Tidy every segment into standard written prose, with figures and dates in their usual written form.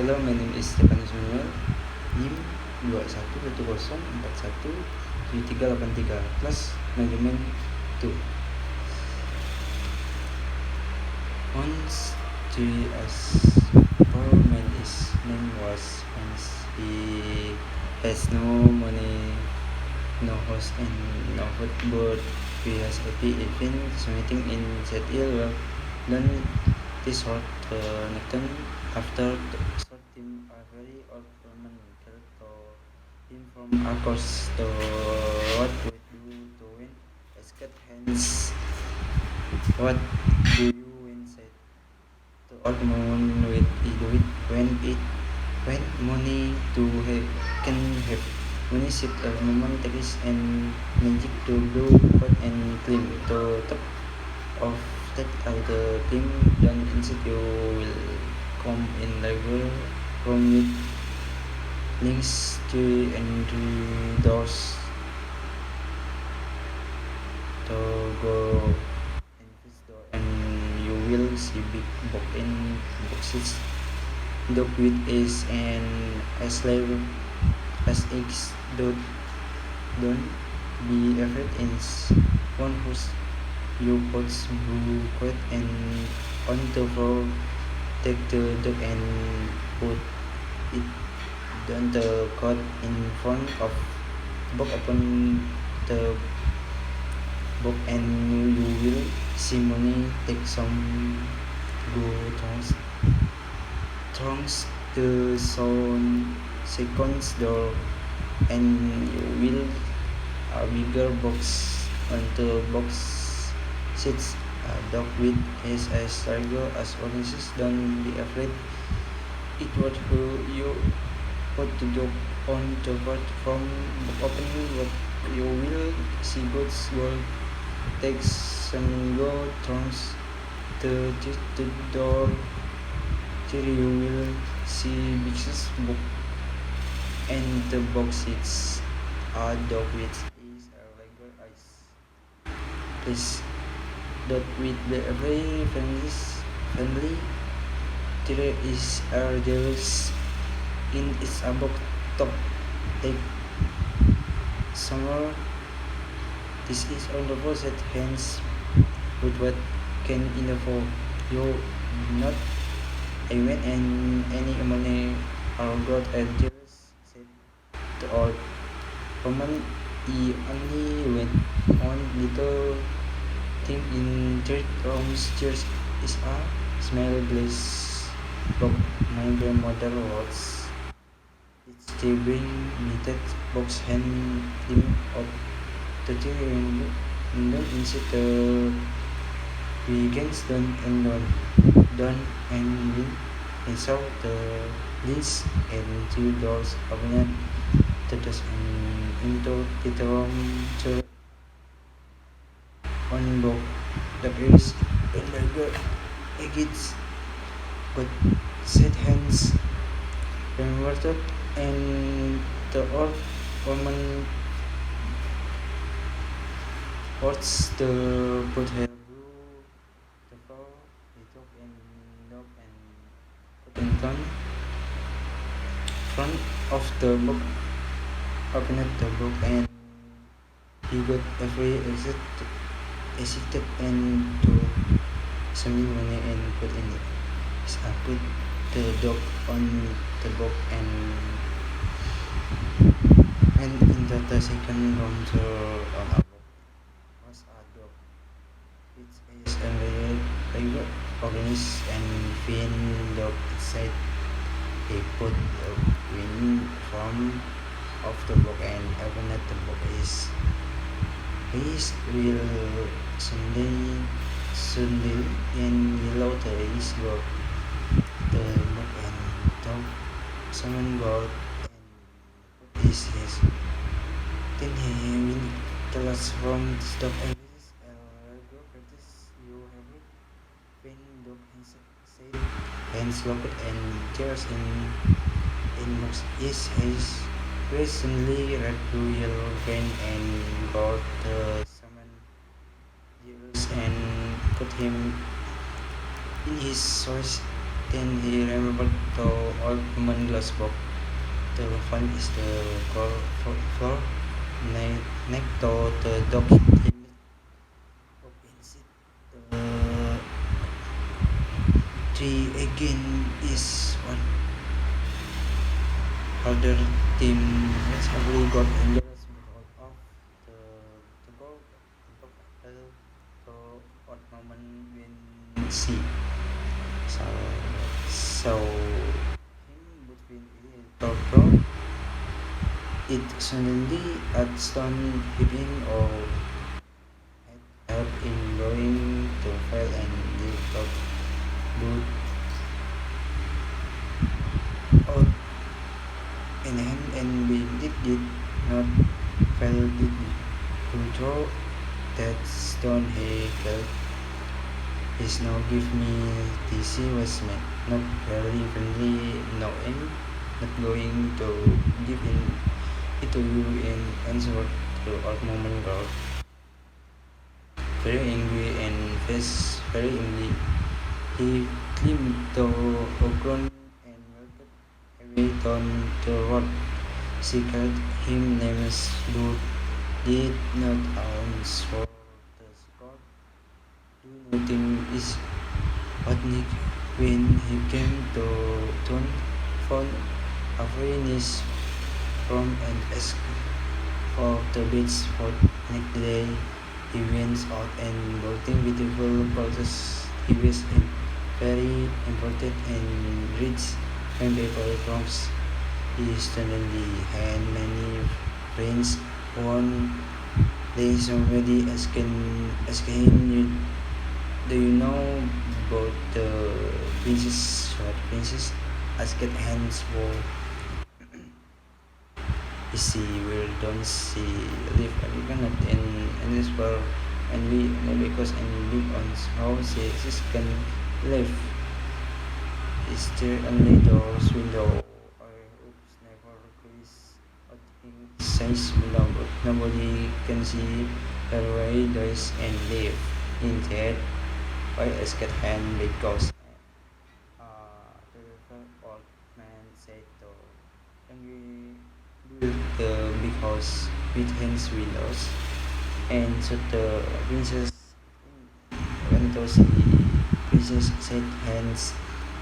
Hello, my name is Stefanus Manuel. NIM 2110417383, kelas manajemen 2. Once as poor man his name was Hans. He has no money, no house, and no food, but he has happy even meeting in that ill well done this sort Nathan after short him a very old woman cared to him from across the what would do to win asked Hans what do you win said the old woman with it when money to have can have money sit a moment takes and magic to blow pot and climb to top of that other climb then instead you will come in labor from with links to and doors to go in this door and you will see big box in boxes dog with is and as labor as eggs don't be afraid in one who's you put blue quit and on the floor take the dog and put it down the cot in front of book open the book and you will see money take some go throngs the sound seconds door and you will a bigger box on the box sits a dog with is as tiger as oranges. Don't be afraid it what who you put the dog on the board from opening what you will see goods will take some go throngs the door till you will see bixes book and the box sits a dog with is a regular eyes. Please dot with the every family there is a jealous in its above top take summer this is on the set hands with what can for you not even and any money or God and jealous said the old woman he only went on little thing in church rooms church is a small glass box my grandmother was it's the bring me that box hand him up the thing and then inside the weekends done and win and saw the list and two doors opened to the into the room church one book that is in the good against but said hands converted and the old woman what's the put her blue the floor he took and dog and put in front of the book opened the book and he got every exited and to some money and put in it. So I put the dog on the book and in the second room to a book was a dog. It is a regular organist and fin dog inside. He put the wind from of the book and opened the book is his will Sunday in yellow days got the book and dog someone got and put his then he will tell us from this dog and this go practice you have it when dog said hands locked and tears in books is his recently red blue yellow green and got the summon Jesus and put him in his choice then he remembered the old woman glass box. The font is the floor next to the dog limit of insect. The tree again is one harder team has already got angels out of the table to what moment when see so him between it or it suddenly at stone heaving or had help in going to fail and the top boot out in hand and we did not fail did to throw that stone he felt is now give me this was not very friendly no I'm not going to give in it to you in answer to our moment girl very angry and face very angry he climbed the ground and walked away down the road she called him names but did not answer the score do nothing is what Nick when he came to town found a very nice from and asked for the beach for next day. He went out and bought beautiful clothes. He was very important and rich and paper crops. He suddenly had many friends. One day somebody asked him, do you know about the princess? Short princess asked hands for is she where don't she live and we cannot in this world and we because and live on how she can live is there only doors window or oops never close or size window but nobody can see her way does and live in that why asked hand because the old man said to and we built the big house with hands windows and so the princess went to see princess said hands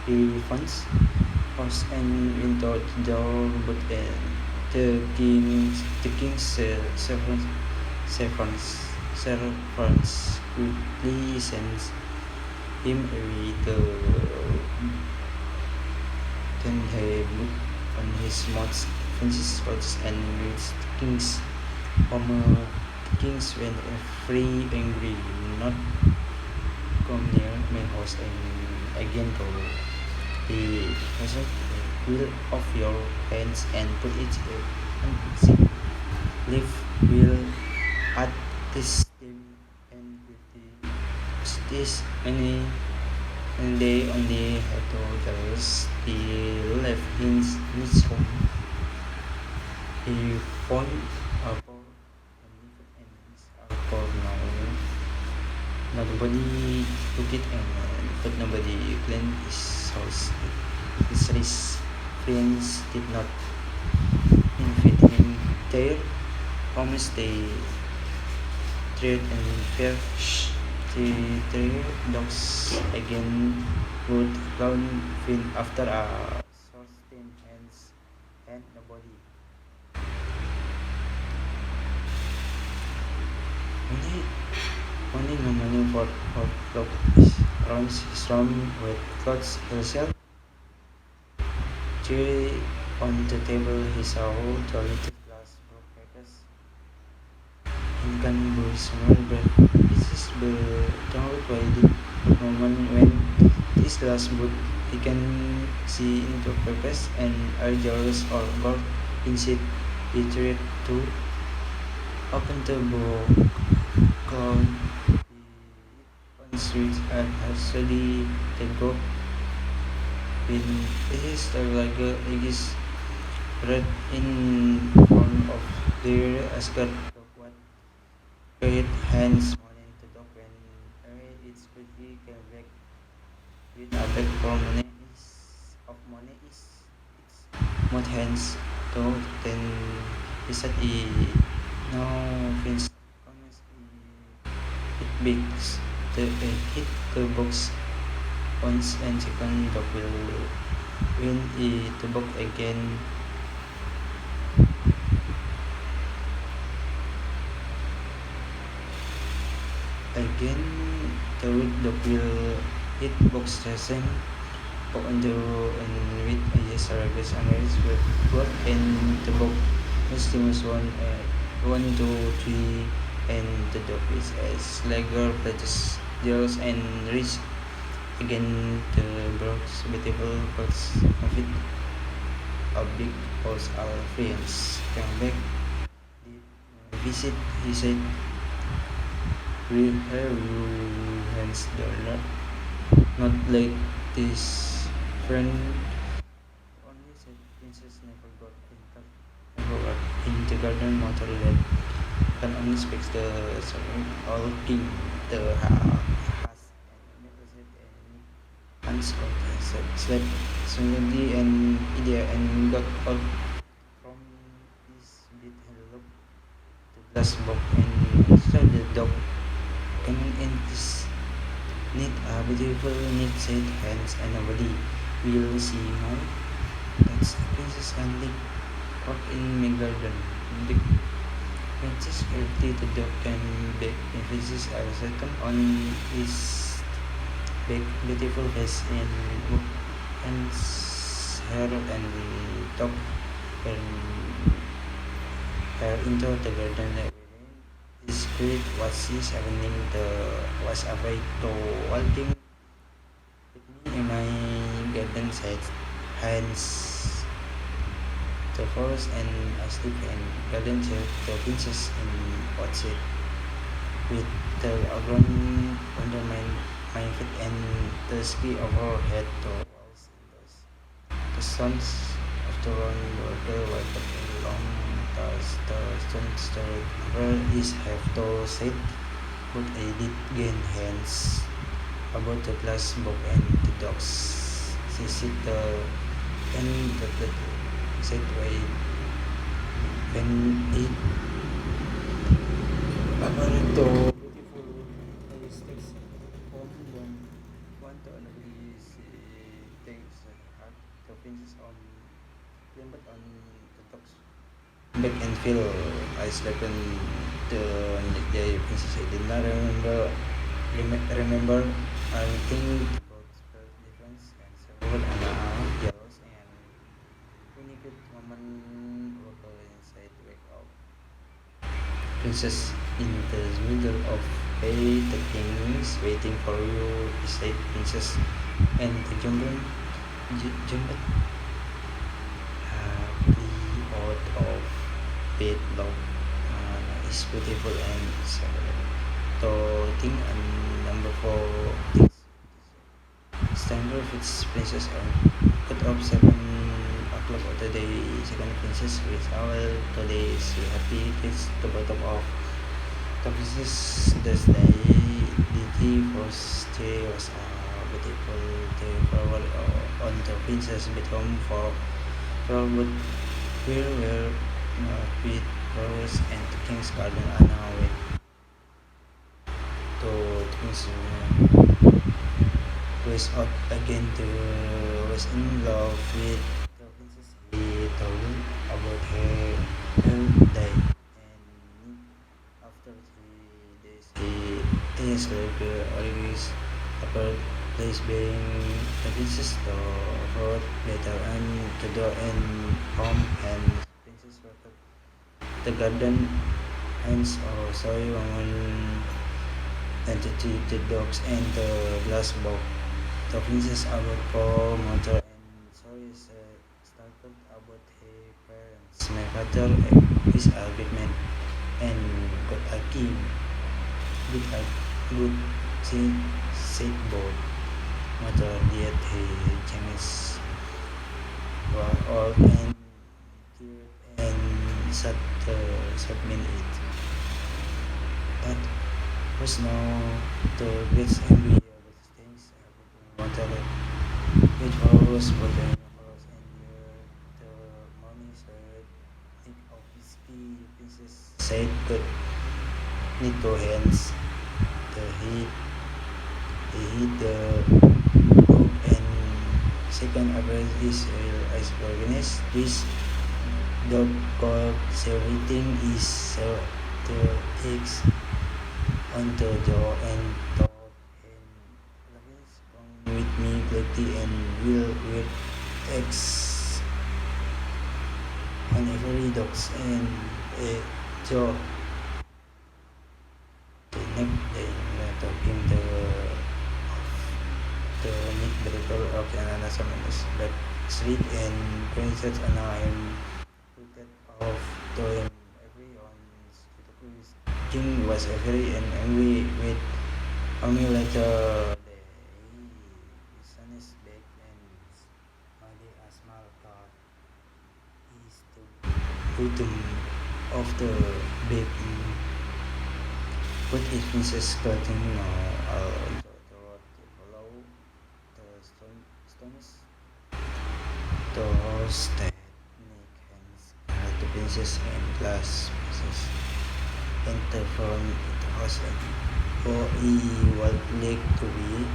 the funds house and window the door but the king's servants quickly sends him away then he put on his mouth Francis Rhodes and with kings former kings when free angry not come near my house and again to the present will of your hands and put it on leave will at this time and with this many and they only had to just the left his home. He found a poor and lived in his poor now. Nobody took it and but nobody cleaned his house. His rich friends did not invite him there. Promised they trade and fair the three dogs again would clown fin after a short stint and nobody. Only no money for clothes runs his room with clothes herself. Cherry on the table he saw the little glass papers and can be small but this is the don't why the moment when this glass book he can see into papers and are jealous or gold inside he tried to open the book cloud on street and actually the go in his like it is read in front of their ascot of what great hands morning to dog when it's quickly came back with a bag for money is of money is Mot hands to then he said he no Vince Thomas hit bigs the hit the box once and second dog will win the box again. Again the dog will hit box the same on the and with yes Aragus and race with work and the box Muslims 1 2 3 and the dog is as Lager plates deals and reach again the box beautiful box of it a big house our friends come back visit he said we have you hands dollar not like this friend only said princess never got in the garden motor that can only speaks the sorry all king the has and never said any unscott said slept suddenly and idea and got out from his bed and looked the glass box and saw the dog coming in this neat beautiful neat said hands and nobody will see my that's princess and Nick walk in my garden the princess early the dog came back and princess Arsaton on his back beautiful face and look and hair and top and her into the garden his spirit was his happening the was afraid to walking with me in my garden said hands the forest and asleep and garden said the princess in watch it with the ground under my feet and the ski overhead the walls and the sons of the round border were long the sun started where is have to said but I did gain hands about the glass box and the dogs she said the and the said why when it about the beautiful sticks home one to another things heart the princess on but on the dogs back and feel I slept in the day princess I did not remember anything about the difference and several and yellows and when you could woman vocal inside wake up princess in the middle of hey the king is waiting for you beside princess and the jumped out of bed love is beautiful and so to think and number 4 standard fits princess on cut off 7 o'clock of the day second princess with owl today is happy kids the bottom of the princess this day the tea first day was beautiful day forward on the princess bedroom for wood where were with flowers and the king's garden are now with to things was out again to was in love with the princess he told about her day and after 3 days he is always about place being the princess to hold better and to do and home and princess welcome the garden hands or soy woman entity the dogs and the glass box the princess about for mother and sorry started about her parents my father is a big man and got a key good said boy mother yet he James were old and cute and sat submit it but was now the gets angry about things mother which was putting house and near the said good need to hands. The he hit the book and second appearance is real as organized. This dog called everything is the eggs on the door and thought and Louis come with me plenty and will with eggs on every dogs and a jaw. The next day talking the meet the people of Anna Samanas but street and princess Anna and put off to him everyone king was very and angry with only later the son is back and Madi Asmal car is the bottom of the bed put his princess clothing now the road below the stones the horse that Nick hands the princess and glass pieces enter from the house and for he would like to be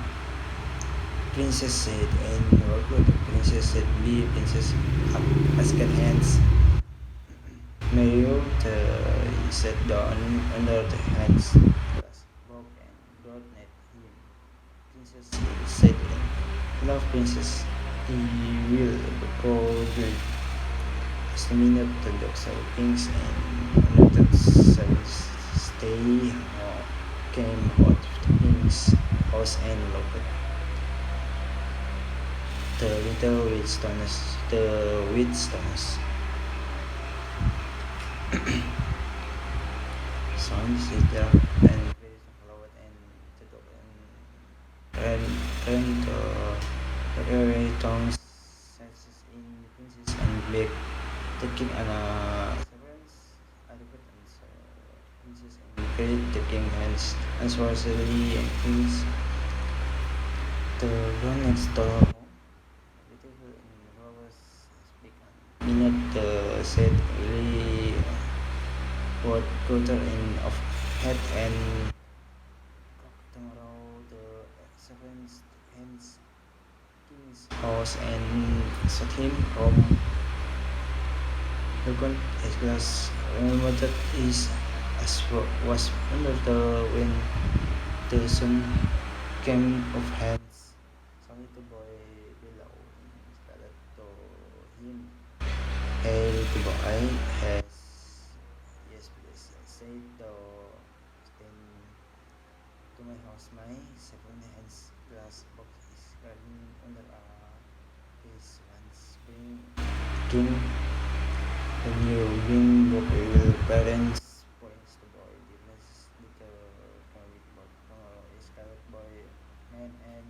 princess said and what would the princess said be princess asked hands Mario he sat down under the hands glass book and God net him princess said love princess he will go great as the minute the dogs of kings and another service stay came out of the king's house and looked the little wheatstones son sit there and followed and the dog and ran the area tongues senses in the princess and black taking an severance adequate and princess and great taking hands unsworthily and things the ground next door beautiful and flowers speak minute said really what quarter in of head and tomorrow the seventh hands king's house and shot him from the gun his glass remember that is as was under the when the sun came of hands only the boy below scarlet to him hey the boy has yes please say the stand to my house my seven hands glass box is garden under a his one spring king the new wing book will parents points the boy difference little with both tomorrow is scarlet boy man and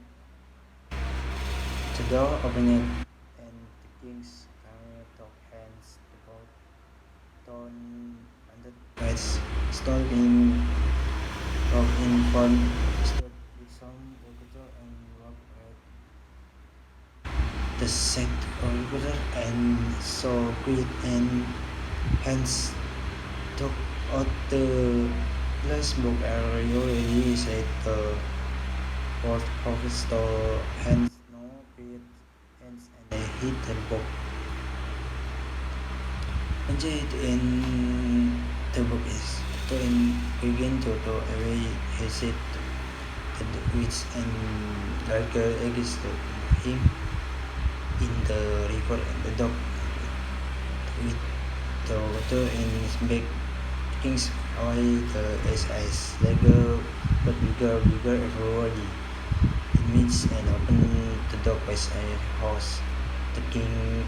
the door opened and the king's camera took hands the boat torn under white stall in rock in front stood with some orchestra and rock red the set orchestra and so quick and hands took out the glass book area already said the fourth officer hands no great hands and they hit the book and in the book is to begin to away he said the witch and darker against him in the river and the dog with the water in his back king's eye the eyes like but bigger everybody it means and open the dog as a horse the king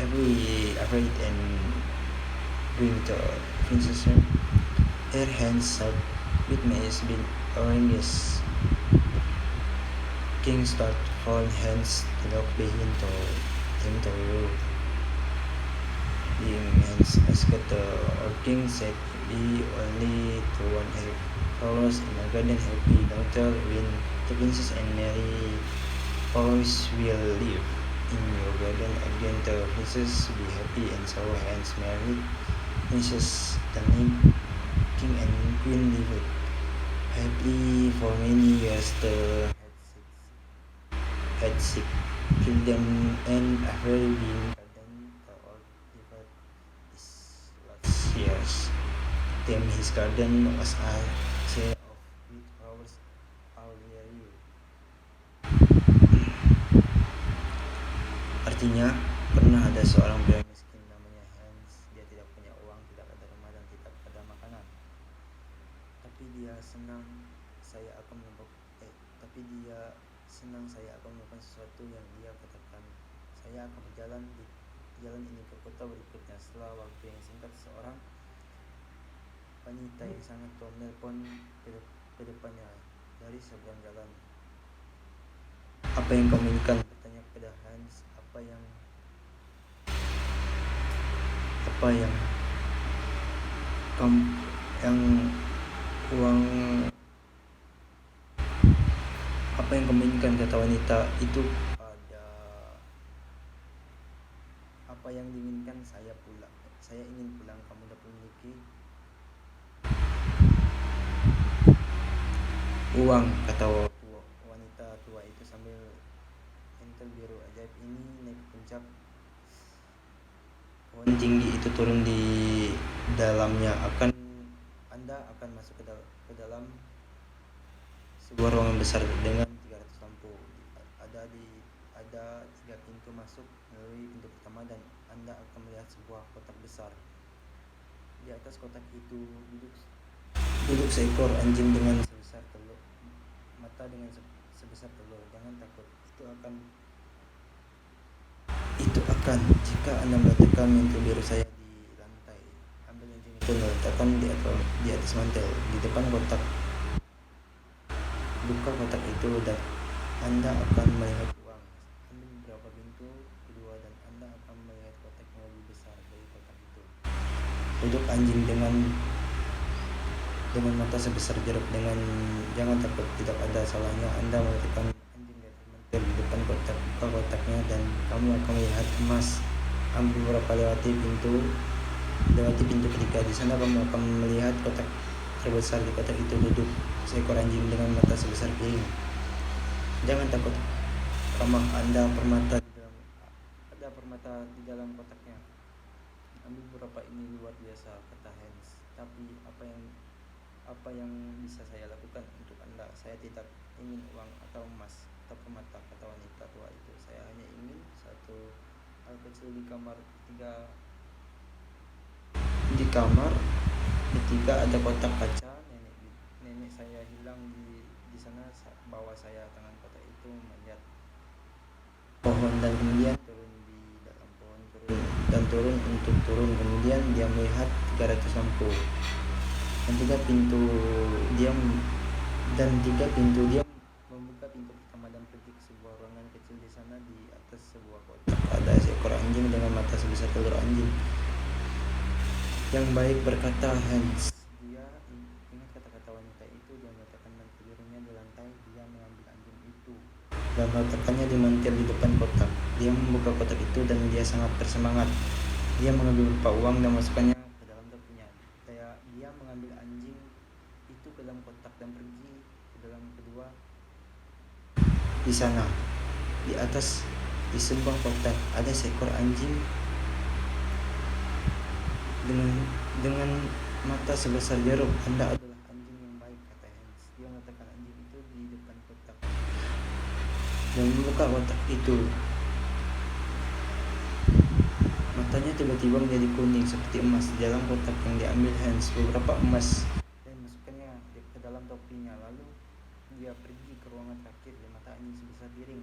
afraid and bring the princess her hands up with me has been oranges king start falling hands the dog begin to him to being hands asked the king said be only to one flowers in a garden happy daughter when the princess and Mary always will live in your garden again the princess be happy and so hands married princess the name king and queen lived happily for many years. The had six children and a very big garden. The old lived his last years. Then his garden was a sea of with flowers all year. Artinya, pernah ada seorang pria miskin namanya Hans. Dia tidak punya uang, tidak ada rumah, dan tidak ada makanan. Tapi dia senang saya akan melakukan sesuatu yang dia katakan. Saya akan berjalan di jalan ini ke kota berikutnya. Setelah waktu yang singkat, seorang wanita yang sangat tua menelpon ke depannya dari seberang jalan. Apa yang kamu inginkan? Bertanya kepada Hans. Apa yang kamu inginkan, kata wanita itu. Apa yang diinginkan? Saya ingin pulang. Kamu dapat memiliki uang, kata wanita tua itu sambil mantel biru ajaib ini naik ke puncak pohon tinggi itu, turun di dalamnya. Anda akan masuk ke dalam sebuah ruangan besar dengan 300 lampu. Ada 3 pintu masuk. Melalui pintu pertama dan Anda akan melihat sebuah kotak besar. Di atas kotak itu duduk seekor anjing dengan sebesar telur, mata dengan sebesar telur. Jangan takut, itu akan jika Anda meletakkan mantel biru saya di lantai. Ambil anjing itu, letakkan di atas mantel di depan kotak. Buka kotak itu dan Anda akan melihat uang. Ambil beberapa pintu kedua dan Anda akan melihat kotak yang lebih besar dari kotak itu. Duduk anjing dengan mata sebesar jeruk. Jangan takut, tidak ada salahnya Anda meletakkan anjing di atas mantel di depan kotak. Buka kotaknya dan kamu akan melihat emas. Ambil beberapa lewati pintu ketiga. Di sana kamu akan melihat kotak terbesar. Di kotak itu duduk seekor anjing dengan mata sebesar piring. Jangan takut, ramah Anda ada permata di dalam kotaknya. Ambil beberapa, ini luar biasa, kata Hans. Tapi apa yang bisa saya lakukan untuk Anda? Saya tidak ingin uang atau emas atau permata, kata wanita tua itu. Saya hanya ingin satu hal kecil. Di kamar ketiga ada kotak kaca. Nenek saya hilang di sana. Bawa saya tangan kotak itu melihat pohon dan kemudian turun di dalam pohon, turun. Kemudian dia melihat 300 lampu dan 3 pintu. Dia membuka pintu pertama dan pergi ke sebuah ruangan kecil. Di sana di atas sebuah kotak ada seekor anjing dengan mata sebesar telur anjing. Yang baik, berkata Hans. Dia ingat kata-kata wanita itu. Dia meletakkan mantel birunya di lantai. Dia mengambil anjing itu dan meletakkannya di mantel di depan kotak. Dia membuka kotak itu dan dia sangat bersemangat. Dia mengambil beberapa uang dan masukkannya ke dalam topinya. Dia mengambil anjing itu ke dalam kotak dan pergi ke dalam kedua. Di sana, di atas, di sebuah kotak ada seekor anjing dengan mata sebesar jeruk. Anda adalah anjing yang baik, kata Hans. Dia meletakkan anjing itu di depan kotak dan membuka kotak itu. Matanya tiba-tiba menjadi kuning seperti emas. Di dalam kotak yang diambil Hans beberapa emas dan masukkannya ke dalam topinya. Lalu dia pergi ke ruangan terakhir. Di mata anjing sebesar piring.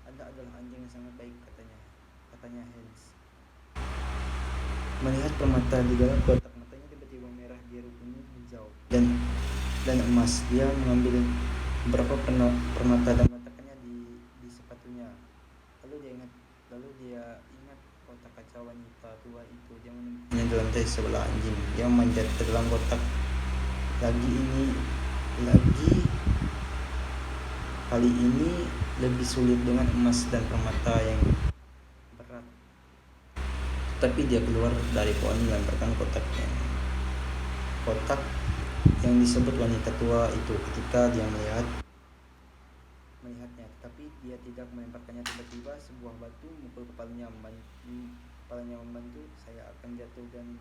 Anda adalah anjing yang sangat baik, katanya Hans. Melihat permata di dalam kotak, matanya tiba-tiba merah, biru, kuning, hijau, dan emas. Dia mengambil beberapa permata dan meletakkannya di sepatunya. Lalu dia ingat kotak kaca wanita tua itu. Dia menemukannya di lantai sebelah anjing. Dia memanjat ke dalam kotak kali ini lebih sulit dengan emas dan permata yang berat. Tapi dia keluar dari pohon melemparkan kotak kotak yang disebut wanita tua itu ketika dia melihatnya, tetapi dia tidak melemparkannya. Tiba-tiba sebuah batu memukul kepalanya membantu. Saya akan jatuh dan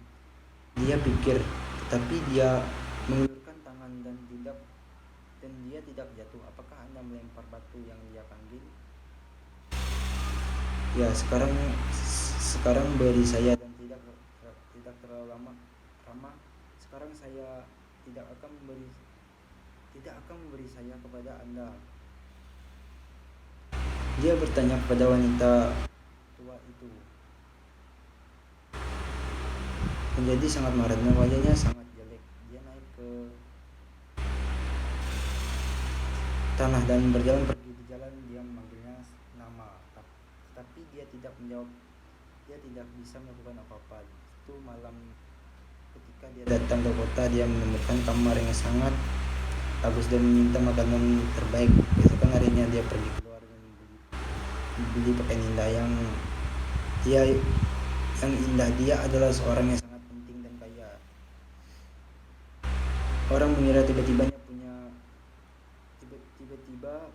dia pikir, tetapi dia mengulurkan tangan dan dia tidak jatuh. Apakah Anda melempar batu yang dia panggil? Ya, sekarang beri saya dan tidak terlalu ramah. Sekarang saya tidak akan memberi saya kepada Anda. Dia bertanya kepada wanita tua itu. Menjadi sangat marah dan wajahnya sangat jelek. Dia naik ke tanah dan berjalan pergi di jalan. Dia memanggilnya nama, tetapi dia tidak menjawab. Dia tidak bisa melakukan apa-apa. Itu malam ketika dia datang ke kota, dia menemukan kamar yang sangat bagus dan meminta makanan terbaik. Besokan harinya dia pergi keluar dan beli pakaian indah yang indah. Dia adalah seorang yang sangat penting dan kaya. Orang mengira tiba-tiba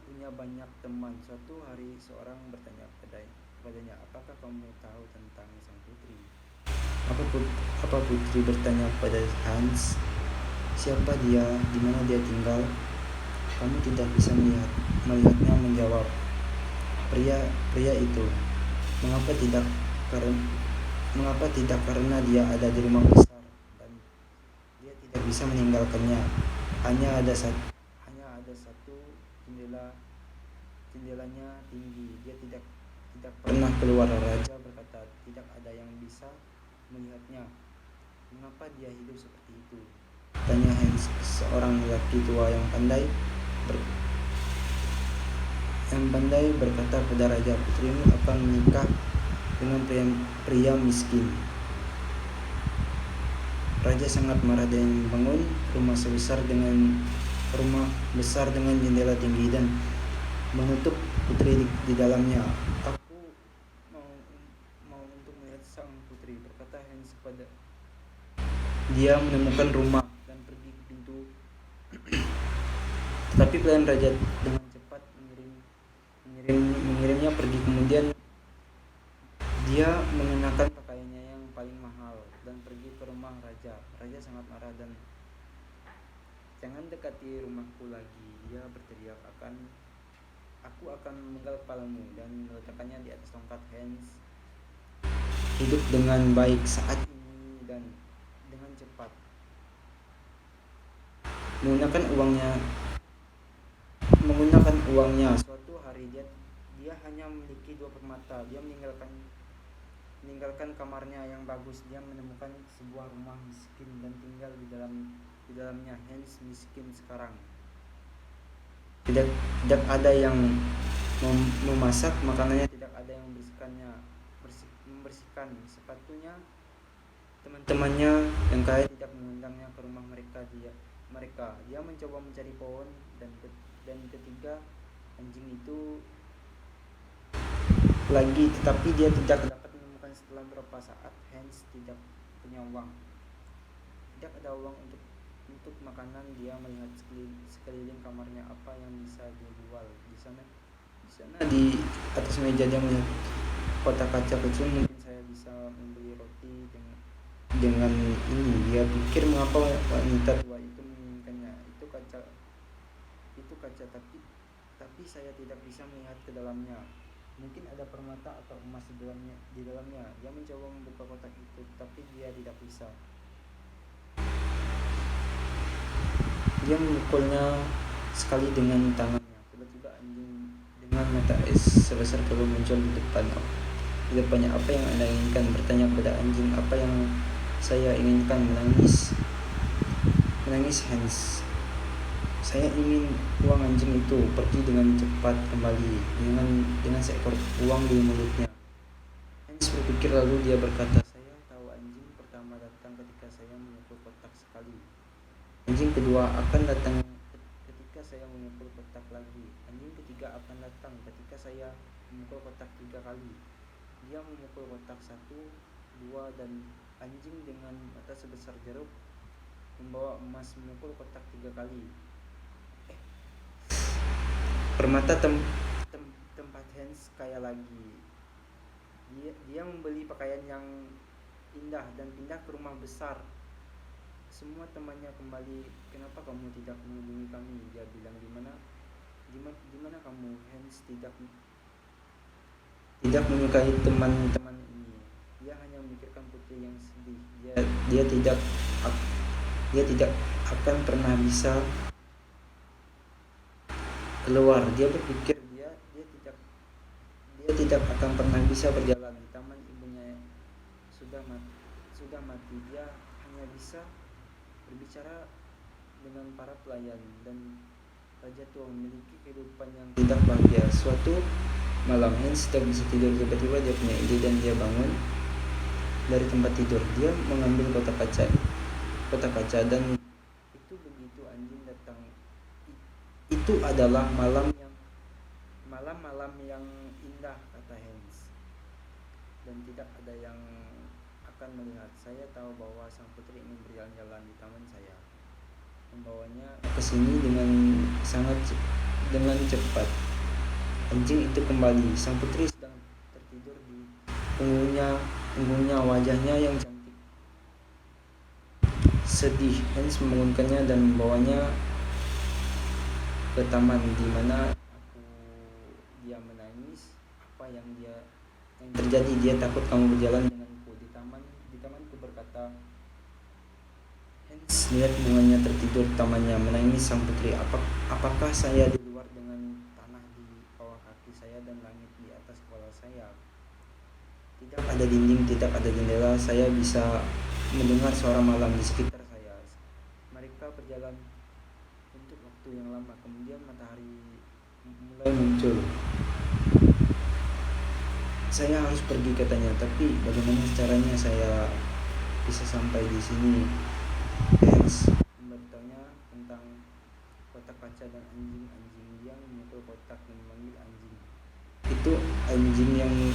punya banyak teman. Suatu hari seorang bertanya kepadanya, apakah kamu tahu tentang sang putri? Apa putri bertanya kepada Hans, siapa dia, di mana dia tinggal? Kamu tidak bisa melihatnya, menjawab pria itu. Mengapa tidak? Karena dia ada di rumah besar dan dia tidak bisa meninggalkannya. Hanya ada satu jendelanya tinggi. Dia tidak pernah keluar. Raja berkata, tidak ada yang bisa melihatnya. Mengapa dia hidup seperti itu? Tanya Hans, seorang laki tua yang pandai berkata pada raja, putrimu akan menikah dengan pria miskin. Raja sangat marah dan membangun rumah besar dengan jendela tinggi dan menutup putri di dalamnya. Aku mau untuk melihat sang putri, berkata Hans kepada. Dia menemukan rumah dan pergi ke pintu. Tetapi pelayan raja dengan cepat mengirimnya pergi. Kemudian dia mengenakan pakaiannya yang paling mahal dan pergi ke rumah raja. Raja sangat marah dan jangan dekati rumahku lagi. Dia berteriak, aku akan memenggal kepalamu dan meletakkannya di atas tongkat. Hans hidup dengan baik saat ini dan dengan cepat menggunakan uangnya. Suatu hari dia hanya memiliki 2 permata. Dia meninggalkan kamarnya yang bagus. Dia menemukan sebuah rumah miskin dan tinggal di dalamnya. Hans miskin sekarang. Tidak ada yang memasak makanannya, tidak ada yang membersihkan sepatunya. Teman-temannya yang kaya tidak mengundangnya ke rumah mereka. Dia mencoba mencari pohon dan ketiga anjing itu lagi, tetapi dia tidak dapat menemukan. Setelah beberapa saat, Hans tidak punya uang. Tidak ada uang untuk makanan. Dia melihat sekeliling kamarnya apa yang bisa dia jual. Di sana di atas meja dia melihat kotak kaca kecil. Mungkin saya bisa membeli roti dengan ini. Dia pikir, mengapa wanita tua itu menginginkannya. Itu kaca, tapi saya tidak bisa melihat ke dalamnya. Mungkin ada permata atau emas di dalamnya. Dia mencoba membuka kotak itu, tapi dia tidak bisa. Dia memukulnya sekali dengan tangannya. Tiba-tiba anjing dengan mata es sebesar peluru muncul di depannya. Apa yang Anda inginkan? Bertanya kepada anjing. Apa yang saya inginkan? Menangis Hans. Saya ingin uang. Anjing itu pergi dengan cepat kembali dengan seekor uang di mulutnya. Hans berpikir, lalu dia berkata, saya tahu anjing pertama datang ketika saya memukul kotak sekali. Anjing kedua akan datang ketika saya memukul kotak lagi. Anjing ketiga akan datang ketika saya memukul kotak 3 kali. Dia memukul kotak 1, 2 dan anjing dengan mata sebesar jeruk membawa emas memukul kotak 3 kali. Permata tempat Hans kaya lagi. Dia membeli pakaian yang indah dan pindah ke rumah besar. Semua temannya kembali. Kenapa kamu tidak menghubungi kami? Dia bilang, di mana kamu? Hans tidak menyukai teman-teman ini. Dia hanya memikirkan putri yang sedih. Dia tidak akan pernah bisa keluar. Dia berpikir dia tidak akan pernah bisa berjalan. Di taman ibunya sudah mati. Dia hanya bisa berbicara dengan para pelayan, dan raja tua memiliki kehidupan yang tidak bahagia. Suatu malam Hans tidak bisa tidur. Tiba-tiba dia punya ide dan dia bangun dari tempat tidur. Dia mengambil kotak kaca dan itu begitu anjing datang. Itu adalah malam yang indah, kata Hans, dan tidak ada yang akan melihat. Saya tahu bahwa sang putri ingin berjalan-jalan di taman saya, membawanya ke sini dengan cepat. Anjing itu kembali. Sang putri sedang tertidur di punggungnya, wajahnya yang cantik sedih. Hans membangunkannya dan membawanya ke taman, di mana dia menangis. Apa yang terjadi? Dia takut kamu berjalan denganku di tamanku, berkata Hans. Lihat bunganya tertidur di tamannya, menangis sang putri. Apakah saya di luar dengan tanah di bawah kaki saya dan langit di atas kepala saya? Tidak ada dinding, tidak ada jendela. Saya bisa mendengar suara malam di sekitar saya. Mereka berjalan untuk waktu yang lama. Kemudian matahari mulai muncul. Saya harus pergi, katanya. Tapi bagaimana caranya saya bisa sampai di sini? Hans memberitahunya tentang kotak kaca dan anjing. Dia memukul kotak dan memanggil anjing. Itu anjing yang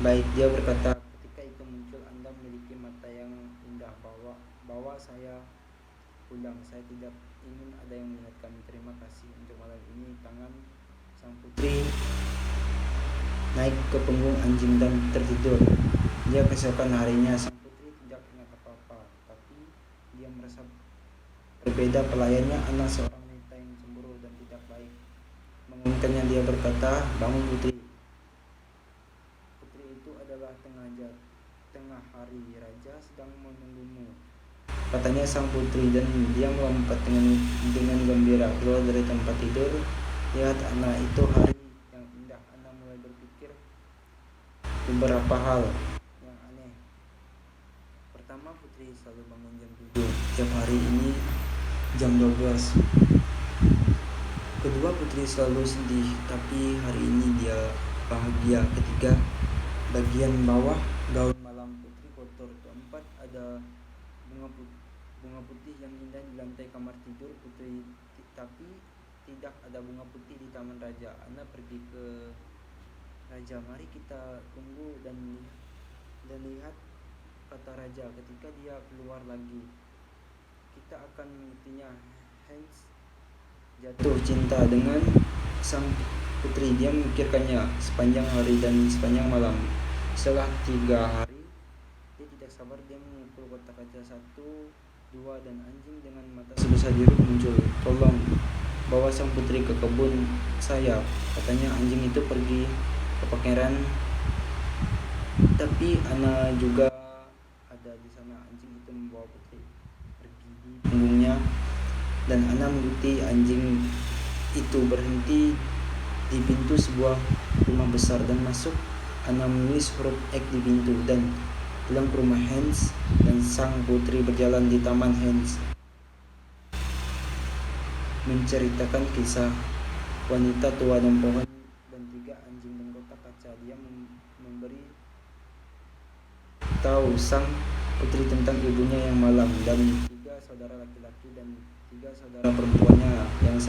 baik. Dia berkata, ketika itu muncul, Anda memiliki mata yang indah. Bawa saya pulang. Saya tidak ingin ada yang melihat kami. Terima kasih untuk malam ini. Tangan sang putri naik ke punggung anjing dan tertidur. Dia keesokan harinya sang putri tidak ingat apa-apa, tapi dia merasa berbeda. Pelayannya anak seorang wanita yang cemburu dan tidak baik. Mengunkannya, dia berkata, bangun putri. Putri itu adalah tengah hari. Raja sedang menunggumu, katanya sang putri, dan dia melompat dengan gembira keluar dari tempat tidur. Lihat anak, itu hari yang indah. Anak mulai berpikir beberapa hal yang aneh. Pertama, putri selalu bangun jam 7 tiap hari ini jam 12. Kedua, putri selalu sedih, tapi hari ini dia bahagia. Ketiga, bagian bawah gaun malam putri kotor. Keempat, ada bunga putih yang indah di lantai kamar tidur putri, tapi tidak ada bunga putih di taman raja. Ana pergi ke raja. Mari kita tunggu dan lihat, kata raja. Ketika dia keluar lagi, kita akan mengikutinya. Hans jatuh cinta dengan sang putri. Dia memikirkannya sepanjang hari dan sepanjang malam. Setelah 3 hari, dia tidak sabar. Dia memukul kotak kaca 1, 2, dan anjing dengan mata sebesar jeruk muncul. Tolong bawa sang putri ke kebun saya, katanya. Anjing itu pergi ke pangeran, tapi Ana juga ada di sana. Anjing itu membawa putri pergi di punggungnya, dan Ana mengikuti anjing itu. Berhenti di pintu sebuah rumah besar dan masuk. Ana menulis huruf X di pintu dan pulang ke rumah Hans, dan sang putri berjalan di taman. Hans menceritakan kisah wanita tua dan pohon dan 3 anjing dan kotak kaca. Dia memberi tahu sang putri tentang ibunya yang malang, dan 3 saudara laki-laki dan 3 saudara perempuannya yang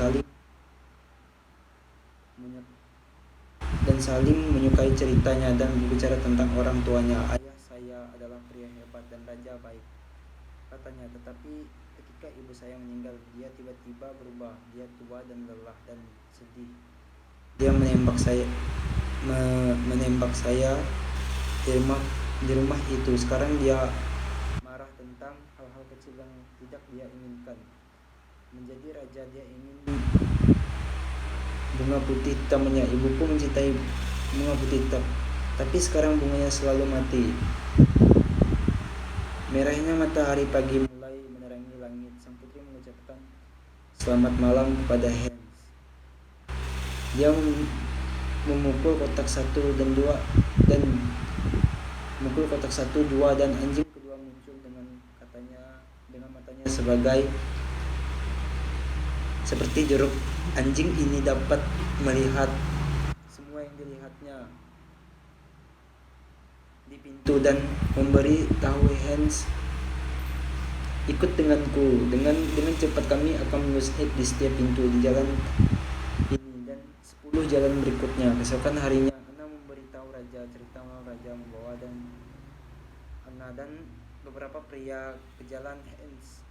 saling menyukai ceritanya dan berbicara tentang orang tuanya. Ayah saya adalah pria hebat dan raja baik, katanya, tetapi ketika ibu saya meninggal, dia tiba-tiba berubah. Dia tua dan lelah dan sedih. Dia menembak saya di rumah itu. Sekarang dia marah tentang hal-hal kecil yang tidak dia inginkan. Menjadi raja, dia ingin bunga putih tamannya. Ibuku mencintai bunga putih tapi sekarang bunganya selalu mati. Merahnya matahari pagi mulai menerangi langit. Sang putri mengucapkan selamat malam kepada Hans. Dia memukul kotak 1 dan 2 dan anjing kedua muncul dengan matanya seperti jeruk. Anjing ini dapat melihat semua yang dilihatnya di pintu dan memberi tahu Hans, ikut denganku. Dengan cepat kami akan mengusik di setiap pintu di jalan ini dan 10 jalan berikutnya. Keesokan harinya, Anna memberitahu raja cerita raja membawa Anna dan beberapa pria ke jalan Hans.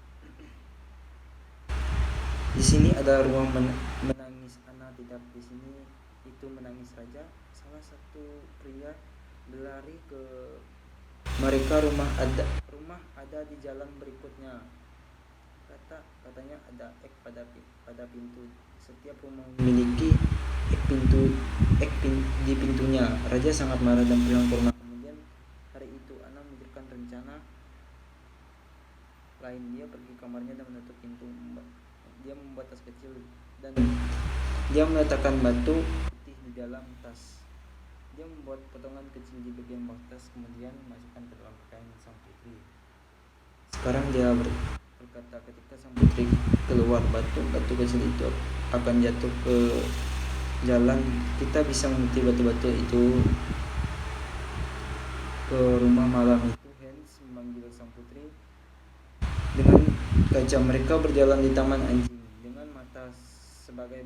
Di sini ada ruang menangis. Anna tidak di sini. Itu menangis raja. Salah satu pria berlari ke mereka. Rumah ada di jalan berikutnya. Katanya ada ek pada pintu. Setiap rumah memiliki ek di pintunya. Raja sangat marah dan pulang ke rumah. Kemudian hari itu Anna memikirkan rencana lain. Dia pergi ke kamarnya dan menutup pintu. Dia membuat tas kecil dan dia meletakkan batu putih di dalam tas. Dia membuat potongan kecil di bagian bawah tas, kemudian masukkan ke dalam pakaian sang putri. Sekarang dia berkata, ketika sang putri keluar, batu kecil itu akan jatuh ke jalan. Kita bisa mengikuti batu-batu itu ke rumah malam itu. Hans memanggil sang putri dengan gajah. Mereka berjalan di taman anjing dengan mata sebagai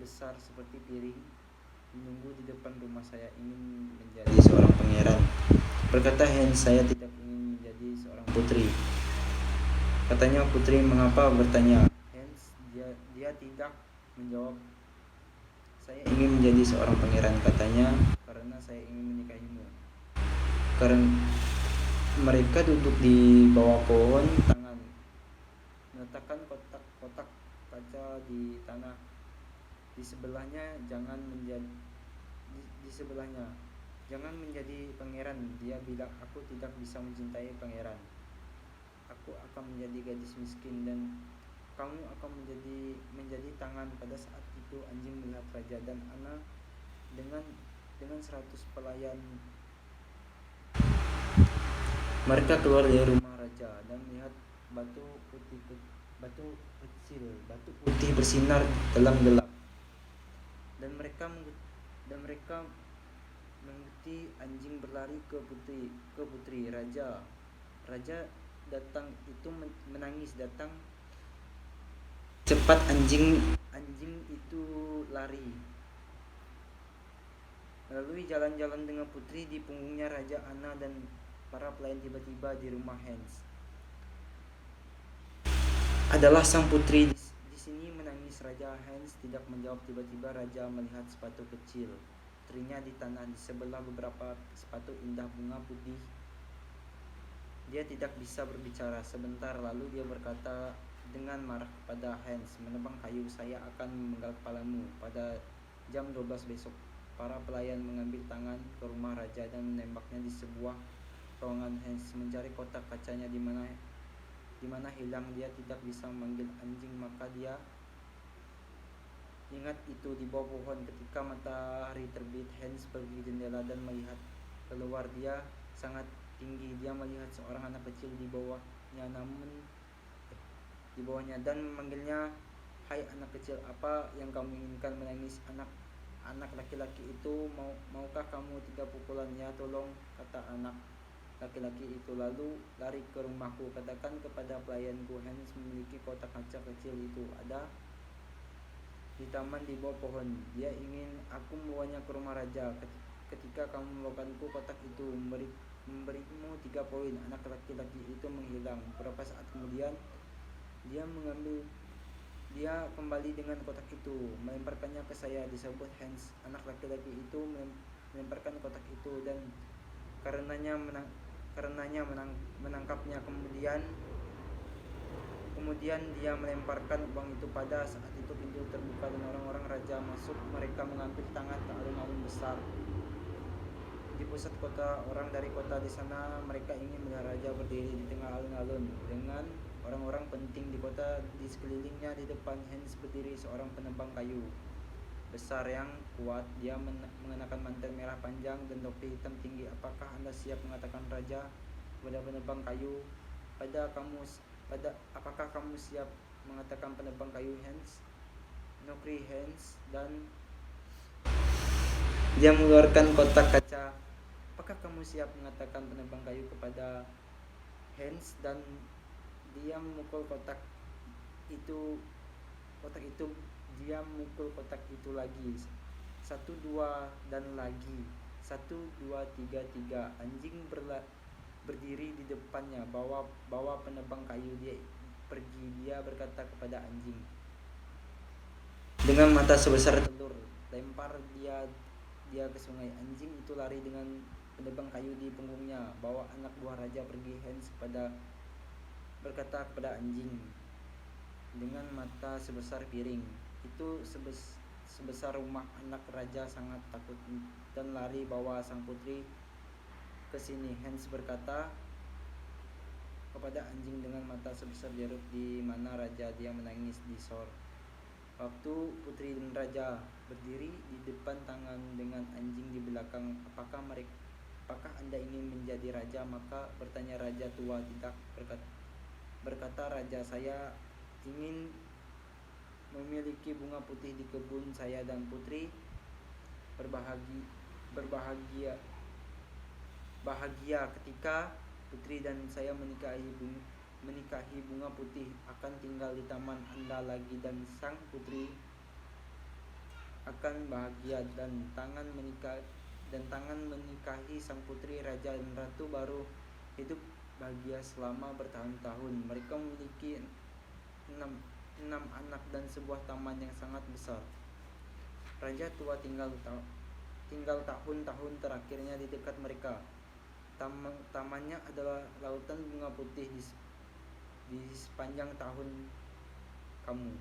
besar seperti piring. Menunggu di depan rumah. Saya ingin menjadi seorang pangeran, berkata Hans. Saya tidak ingin menjadi seorang putri, katanya putri. Mengapa, bertanya Hans. Dia tidak menjawab. Saya ingin menjadi seorang pangeran, katanya, karena saya ingin menikahimu. Karena mereka duduk di bawah pohon tangan, meletakkan kotak kaca di tanah. Di sebelahnya, jangan menjadi pangeran. Dia bilang, aku tidak bisa mencintai pangeran. Aku akan menjadi gadis miskin dan kamu akan menjadi tangan. Pada saat itu anjing melihat raja dan Anna dengan 100 pelayan. Mereka keluar dari rumah raja dan melihat batu putih bersinar dalam gelap. Dan mereka mengikuti anjing berlari ke putri. Raja datang itu menangis datang cepat. Anjing itu lari melalui jalan-jalan dengan putri di punggungnya. Raja, Anna dan para pelayan tiba-tiba di rumah Hans. Adalah sang putri. Di sini menangis. Raja Hans tidak menjawab. Tiba-tiba raja melihat sepatu kecil putrinya di tanah. Di sebelah beberapa sepatu indah bunga putih. Dia tidak bisa berbicara. Sebentar lalu dia berkata dengan marah kepada Hans, menebang kayu, saya akan memenggal kepalamu. Pada jam 12 besok, para pelayan mengambil tangan ke rumah raja dan menembaknya di sebuah ruangan. Hans mencari kotak kacanya di mana hilang. Dia tidak bisa memanggil anjing, maka dia ingat itu di bawah pohon. Ketika matahari terbit, Hans pergi ke jendela dan melihat keluar. Dia sangat tinggi. Dia melihat seorang anak kecil di bawahnya dan memanggilnya, hai anak kecil, apa yang kamu inginkan? Menangis anak laki-laki itu. Maukah kamu 3 pukulan? Ya, tolong, kata anak laki-laki itu, lalu lari ke rumahku. Katakan kepada pelayanku, Hans memiliki kotak kaca kecil itu ada di taman di bawah pohon. Dia ingin aku membawanya ke rumah raja. ketika kamu membawakanku kotak itu, memberimu 3 poin. Anak laki-laki itu menghilang. Beberapa saat kemudian dia kembali dengan kotak itu, melemparkannya ke saya. Disebut Hans. Anak laki-laki itu melemparkan kotak itu dan karenanya menangkapnya. Kemudian dia melemparkan uang itu. Pada saat itu pintu terbuka dan orang-orang raja masuk. Mereka mengambil tangan ke alun-alun besar di pusat kota. Orang dari kota di sana, mereka ingin melihat raja berdiri di tengah alun-alun dengan orang-orang penting di kota di sekelilingnya. Di depan Hans berdiri seorang penebang kayu besar yang kuat. Dia mengenakan mantel merah panjang dan topi hitam tinggi. Apakah Anda siap mengatakan raja kepada penebang kayu? Apakah kamu siap mengatakan penebang kayu Hans? Nukri Hans, dan dia mengeluarkan kotak kaca. Apakah kamu siap mengatakan penebang kayu kepada Hans? Dan dia memukul kotak itu. Dia memukul kotak itu lagi. 1, 2 dan lagi. 1, 2, 3, 3. Anjing berdiri di depannya. Bawa penebang kayu dia pergi. Dia berkata kepada anjing dengan mata sebesar telur, lempar dia ke sungai. Anjing itu lari dengan penebang kayu di punggungnya. Bawa anak buah raja pergi. Hans berkata kepada anjing dengan mata sebesar piring itu, sebesar rumah. Anak raja sangat takut dan lari. Bawa sang putri ke sini. Hans berkata kepada anjing dengan mata sebesar jeruk. Di mana raja? Dia menangis di sor. Waktu putri dan raja berdiri di depan tangan dengan anjing di belakang. Apakah Anda ingin menjadi raja? Maka bertanya raja tua. Tidak, berkata raja, saya ingin memiliki bunga putih di kebun saya dan putri bahagia ketika putri dan saya menikahi bunga putih akan tinggal di taman Anda lagi, dan sang putri akan bahagia dan tangan menikahi sang putri. Raja dan ratu baru hidup bahagia selama bertahun-tahun. Mereka memiliki 6 anak dan sebuah taman yang sangat besar. Raja tua tinggal tahun-tahun terakhirnya di dekat mereka. Tamannya adalah lautan bunga putih di sepanjang tahun kamu.